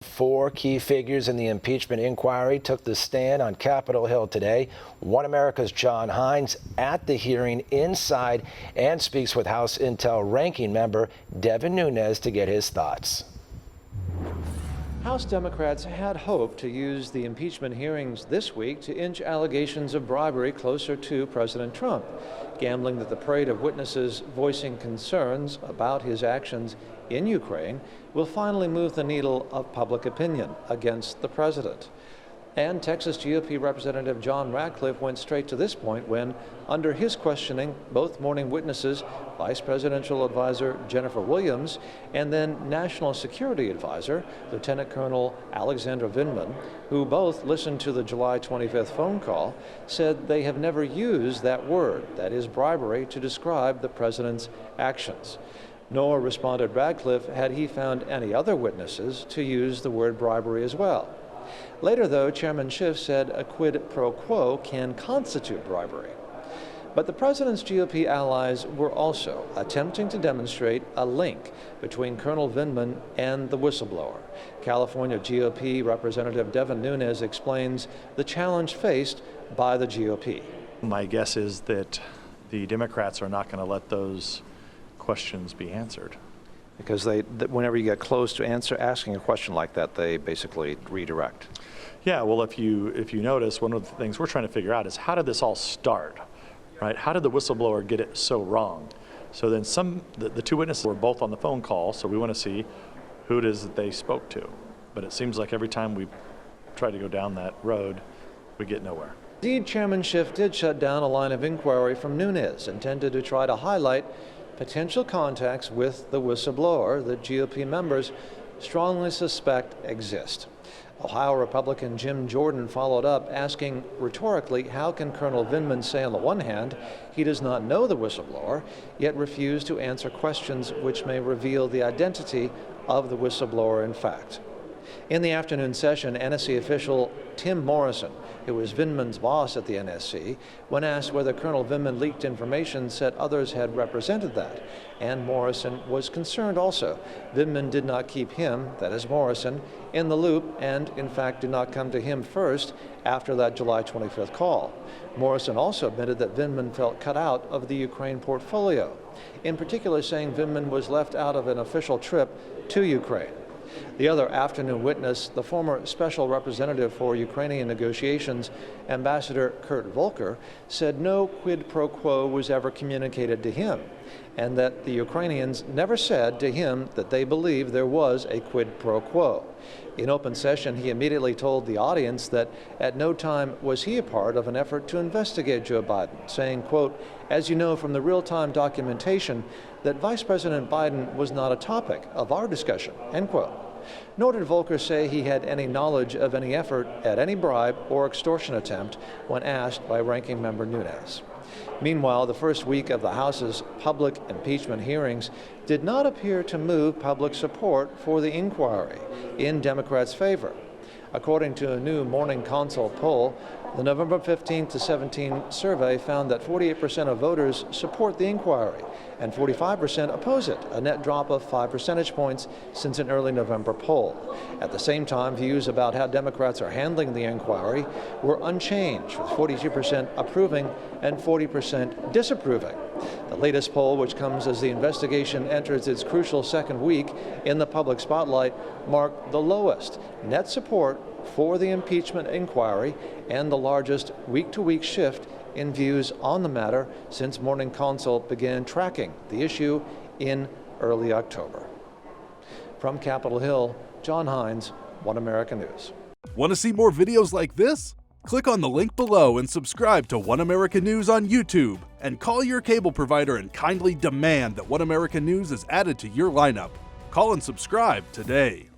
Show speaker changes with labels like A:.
A: Four key figures in the impeachment inquiry took the stand on Capitol Hill today. One America's John Hines at the hearing inside and speaks with House Intel ranking member Devin Nunes to get his thoughts.
B: House Democrats had hoped to use the impeachment hearings this week to inch allegations of bribery closer to President Trump, gambling that the parade of witnesses voicing concerns about his actions in Ukraine will finally move the needle of public opinion against the president. And Texas GOP Representative John Ratcliffe went straight to this point when, under his questioning, both morning witnesses, Vice Presidential Advisor Jennifer Williams and then National Security Advisor Lieutenant Colonel Alexandra Vindman, who both listened to the July 25th phone call, said they have never used that word, that is bribery, to describe the president's actions. Nor, responded Ratcliffe, had he found any other witnesses to use the word bribery as well. Later, though, Chairman Schiff said a quid pro quo can constitute bribery. But the president's GOP allies were also attempting to demonstrate a link between Colonel Vindman and the whistleblower. California GOP Representative Devin Nunes explains the challenge faced by the GOP.
C: My guess is that the Democrats are not going to let those questions be answered.
B: Because whenever you get close to asking a question like that, they basically redirect.
C: Yeah, well, if you notice, one of the things we're trying to figure out is how did this all start, right? How did the whistleblower get it so wrong? So then the two witnesses were both on the phone call, so we want to see who it is that they spoke to. But it seems like every time we try to go down that road, we get nowhere.
B: Indeed, Chairman Schiff did shut down a line of inquiry from Nunes intended to try to highlight potential contacts with the whistleblower that GOP members strongly suspect exist. Ohio Republican Jim Jordan followed up, asking rhetorically, how can Colonel Vindman say on the one hand he does not know the whistleblower, yet refuse to answer questions which may reveal the identity of the whistleblower in fact? In the afternoon session, NSC official Tim Morrison, who was Vindman's boss at the NSC, when asked whether Colonel Vindman leaked information, said others had represented that. And Morrison was concerned also. Vindman did not keep him, that is Morrison, in the loop and, in fact, did not come to him first after that July 25th call. Morrison also admitted that Vindman felt cut out of the Ukraine portfolio, in particular saying Vindman was left out of an official trip to Ukraine. The other afternoon witness, the former special representative for Ukrainian negotiations, Ambassador Kurt Volker, said no quid pro quo was ever communicated to him, and that the Ukrainians never said to him that they believed there was a quid pro quo. In open session, he immediately told the audience that at no time was he a part of an effort to investigate Joe Biden, saying, quote, "As you know from the real-time documentation, that Vice President Biden was not a topic of our discussion," end quote. Nor did Volker say he had any knowledge of any effort at any bribe or extortion attempt when asked by Ranking Member Nunes. Meanwhile, the first week of the House's public impeachment hearings did not appear to move public support for the inquiry in Democrats' favor. According to a new Morning Consult poll, the November 15 to 17 survey found that 48% of voters support the inquiry and 45% oppose it, a net drop of 5 percentage points since an early November poll. At the same time, views about how Democrats are handling the inquiry were unchanged, with 42% approving and 40% disapproving. The latest poll, which comes as the investigation enters its crucial second week in the public spotlight, marked the lowest net support for the impeachment inquiry and the largest week-to-week shift in views on the matter since Morning Consult began tracking the issue in early October. From Capitol Hill, John Hines, One America News.
D: Want to see more videos like this? Click on the link below and subscribe to One America News on YouTube, and call your cable provider and kindly demand that One America News is added to your lineup. Call and subscribe today.